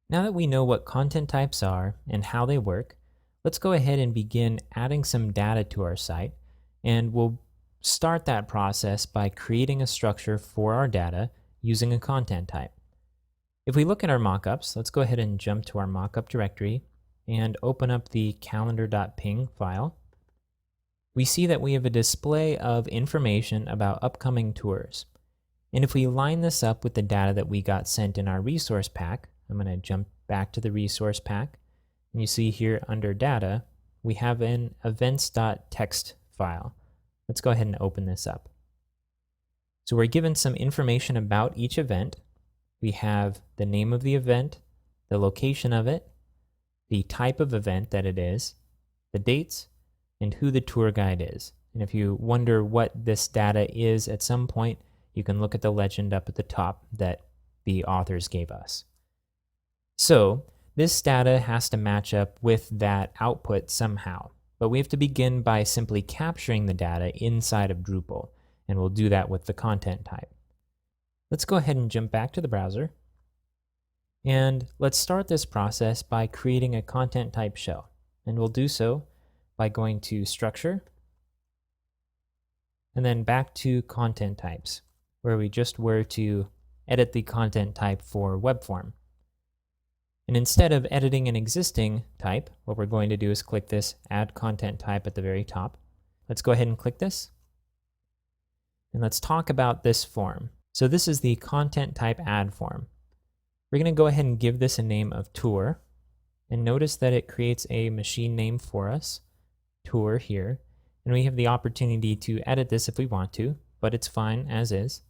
Now that we know what content types are and how they work, let's go ahead and begin adding some data to our site. And we'll start that process by creating a structure for our data using a content type. If we look at our mockups, let's go ahead and jump to our mockup directory and open up the calendar.ping file. We see that we have a display of information about upcoming tours. And if we line this up with the data that we got sent in our resource pack, I'm going to jump back to the resource pack. And you see here under data, we have an events.txt file. Let's go ahead and open this up. So we're given some information about each event. We have the name of the event, the location of it, the type of event that it is, the dates, and who the tour guide is. And if you wonder what this data is at some point, you can look at the legend up at the top that the authors gave us. So this data has to match up with that output somehow, but we have to begin by simply capturing the data inside of Drupal, and we'll do that with the content type. Let's go ahead and jump back to the browser, and let's start this process by creating a content type shell, and we'll do so by going to Structure, and then back to Content Types, where we just were to edit the content type for web form. And instead of editing an existing type, what we're going to do is click this Add Content Type at the very top. Let's go ahead and click this. And let's talk about this form. So this is the content type add form. We're going to go ahead and give this a name of tour. And notice that it creates a machine name for us, tour here. And we have the opportunity to edit this if we want to, but it's fine as is.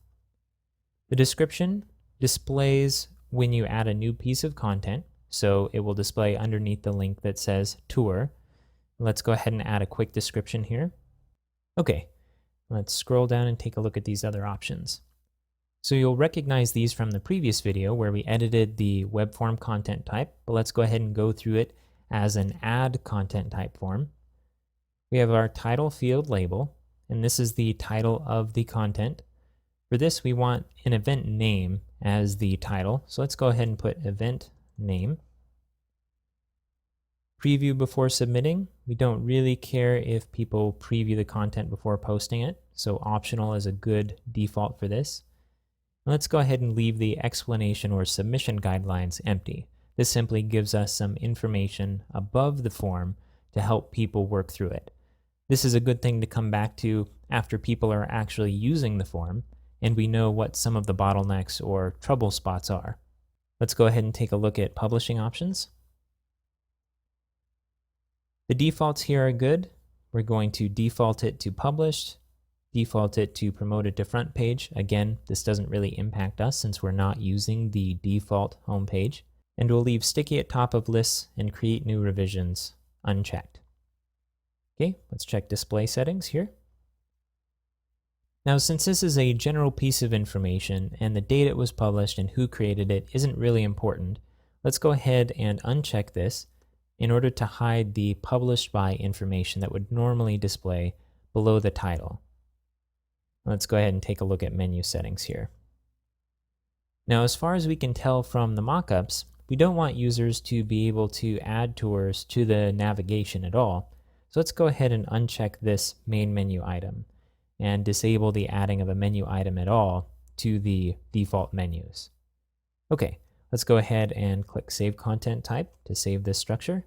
The description displays when you add a new piece of content, so it will display underneath the link that says tour. Let's go ahead and add a quick description here. Okay, let's scroll down and take a look at these other options. So you'll recognize these from the previous video where we edited the web form content type, but let's go ahead and go through it as an add content type form. We have our title field label, and this is the title of the content. For this, we want an event name as the title. So let's go ahead and put event name. Preview before submitting. We don't really care if people preview the content before posting it, so optional is a good default for this. And let's go ahead and leave the explanation or submission guidelines empty. This simply gives us some information above the form to help people work through it. This is a good thing to come back to after people are actually using the form, and we know what some of the bottlenecks or trouble spots are. Let's go ahead and take a look at publishing options. The defaults here are good. We're going to default it to published, default it to promoted to front page. Again, this doesn't really impact us since we're not using the default homepage. And we'll leave sticky at top of lists and create new revisions unchecked. Okay, let's check display settings here. Now, since this is a general piece of information and the date it was published and who created it isn't really important, let's go ahead and uncheck this in order to hide the published by information that would normally display below the title. Let's go ahead and take a look at menu settings here. Now, as far as we can tell from the mockups, we don't want users to be able to add tours to the navigation at all. So let's go ahead and uncheck this main menu item and disable the adding of a menu item at all to the default menus. Okay, let's go ahead and click Save Content Type to save this structure.